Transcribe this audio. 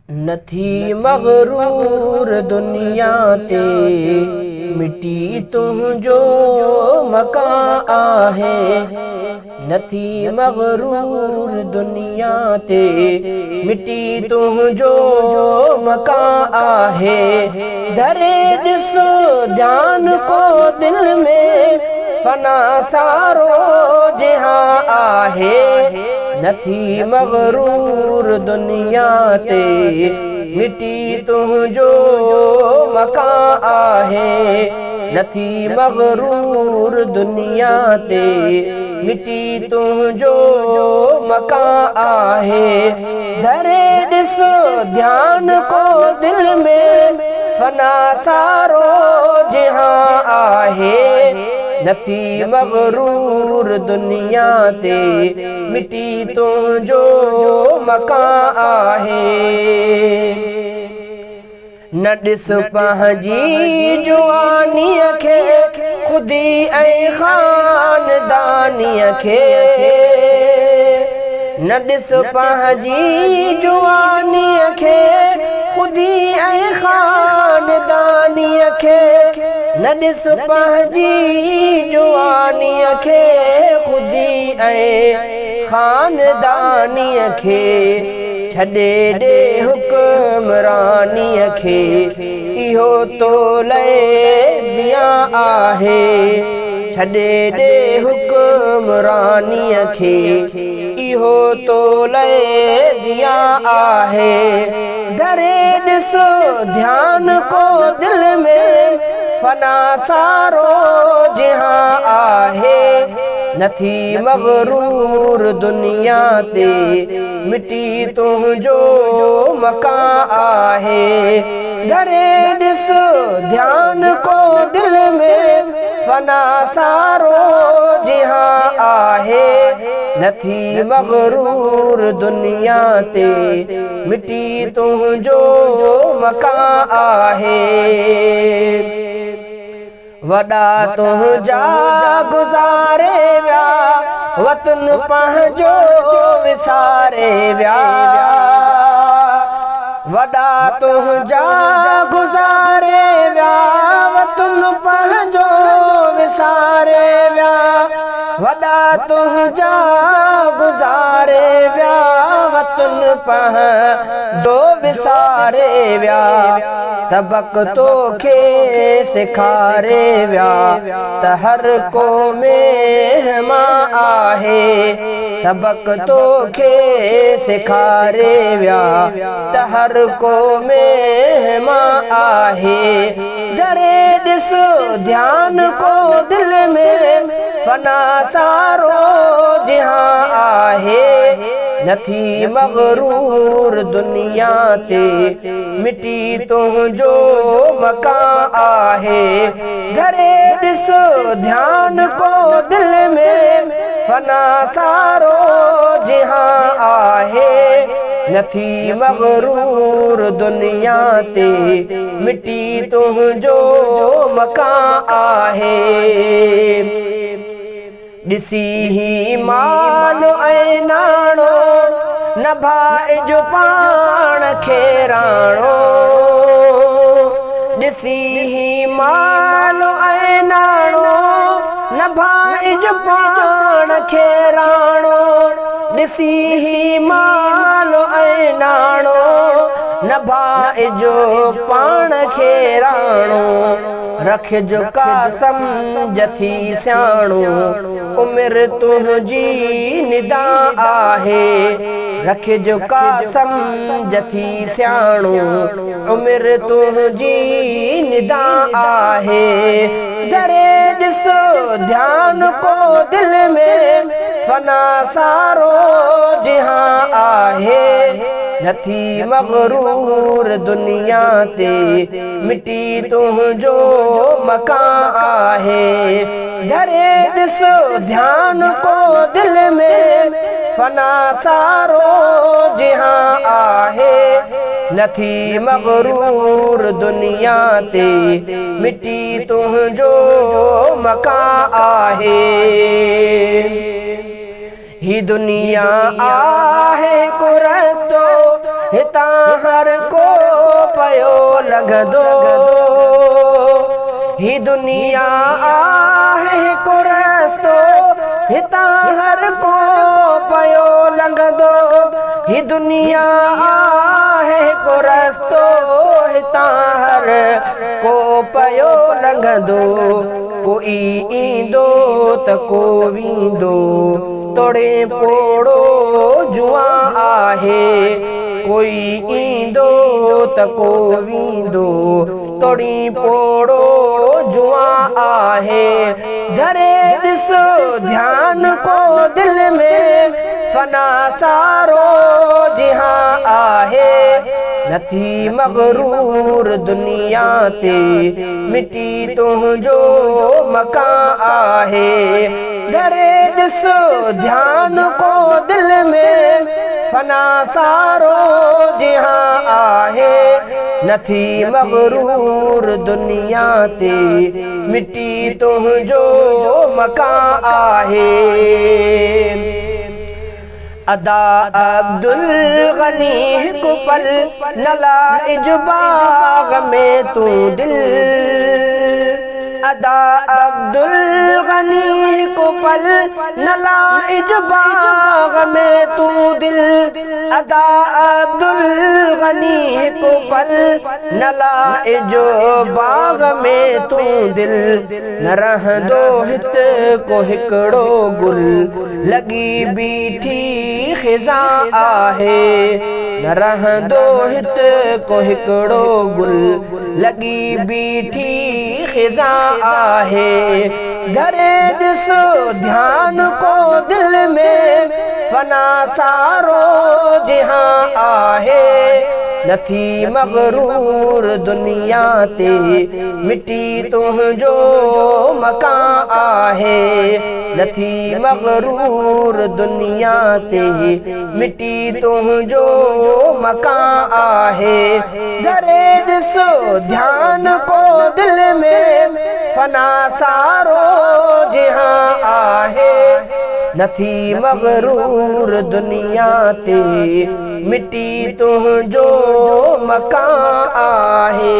नथी मगरूर दुनिया ते मिटी तुंहिंजो मकान आहे। नथी मगरूर दुनिया ते मिटी तुंहिंजो मकान आहे। धरे ॾिसो ध्यान को दिल में फना सारो जहां आहे। नथी मगरूर दुनिया ते मिटी तुंहिंजो मकान आहे। नथी मगरूर दुनिया ते मिटी तुंहिंजो मकान आहे। धरे ॾिसो ध्यान को दिल में फना सारो जहां आहे। नथी मगरूर दुनिया ते मिटी तुंहिंजो मकान आहे। न ॾिस पंहिंजी जुवानीअ खे ख़ुदी ऐं ख़ानदानीअ खे। न ॾिस पंहिंजी जुवानीअ खे ख़ुदी ऐं ख़ानदानीअ खे। न ॾिस पंहिंजी जुवानीअ खे ख़ुदी ऐं ख़ानदानीअ खे। छॾे ॾे हुक्मरानीअ खे इहो तोले दिया आहे। छॾे ॾे हुक्मरानीअ खे इहो तोले दिया आहे। धरे ॾिसो ध्यान को दिल में फना सारो जहां आहे। नथी मगरूर दुनिया ते मिटी तुंहिंजो मकान आहे। धरे ॾिसो ध्यान को दिल में फना सारो जहां आहे। नथी मगरूर दुनिया ते मिटी तुंहिंजो मकान आहे। वॾा तुंहिंजा गुज़ारे विया वतन पंहिंजो विसारे विया। वॾा तुंहिंजा गुज़ारे विया वतन पंहिंजो विसारे विया। वॾा तुंहिंजा गुज़ारे विया वतन पंहिंजो विसारे विया। सबक तोखे सेखारे विया त हर को मेहमान आहे। सबक तोखे सेखारे विया त हर को मेहमान आहे। धरे ॾिसो ध्यान को दिल में फना सारो जहां आहे। नथी मगरूर दुनिया ते मिटी तुंहिंजो मकान आहे। धरे ॾिसो ध्यान को दिल में फना सारो जहां आहे। नथी मगरूर दुनिया ते मिटी तुंहिंजो मकान आहे। ॾिसी ही माल ऐं नाणो न भाइजो पाण खे राणो। ॾिसी ही माल ऐं नाणो न भाइजो पाण खे राणो। ॾिसी ही माल ऐं नाणो न भाइजो पाण खे राणो। रखिजो कासम जथी सियाणो उमिरि तुंहिंजी निदा आहे। रखिजो कासम जथी सियाणो उमिरि तुंहिंजी निदा आहे। धरे ॾिसो ध्यान को दिल में फना सारो जहां आहे। नथी मगरूर दुनिया ते मिटी तुंहिंजो मकान आहे। धरे ॾिसो ध्यान को दिल में फना सारो जहां आहे। नथी मगरूर दुनिया ते मिटी तुंहिंजो मकान आहे। ही दुनिया आहे को रस्तो हितां हर को पयो लंघंदो ही दुनिया आहे हिकु रस्तो हितां हर को पयो लंघंदो ही दुनिया आहे हिकु रस्तो हितां हर को पयो लंघंदो कोई ईंदो त को वेंदो तोड़े पोड़ो जुआ आहे कोई ईंदो त को वेंदो तोड़ी पोड़ो जुआ आहे घरे ॾिसो ध्यान को दिल में फना सारो जिहां आहे नथी मगरूर दुनिया ते मिटी तुंहिंजो मकान आहे घरे ॾिसो ध्यान को दिल में फना सारो जिहां आहे नथी मगरूर दुनिया ते मिटी तुंहिंजो मकान आहे अदा अब्दुल गनी हिकु पल न लाइज बाग़ में तू दिल अदा अब्दुल गनी हिकु पल न लाइज बाग़ में तू दिल अदा अब्दुल गनी हिकु पल न लाइज बाग़ में तू दिल न रहंदो हित को हिकिड़ो गुल लगी बीठी खिज़ा आहे न रहंदो हित को हिकिड़ो गुल लगी बीठी खिज़ा आहे घरे ॾिसो ध्यान को दिल में फना सारो जिहां आहे नथी मगरूर दुनिया ते मिटी तुंहिंजो मकान आहे नथी मगरूर दुनिया ते मिटी तुंहिंजो मकान आहे घरे ॾिसो ध्यान को दिल में फना सारो जिहां आहे नथी मगरूर दुनिया ते मिटी तुंहिंजो मकान आहे।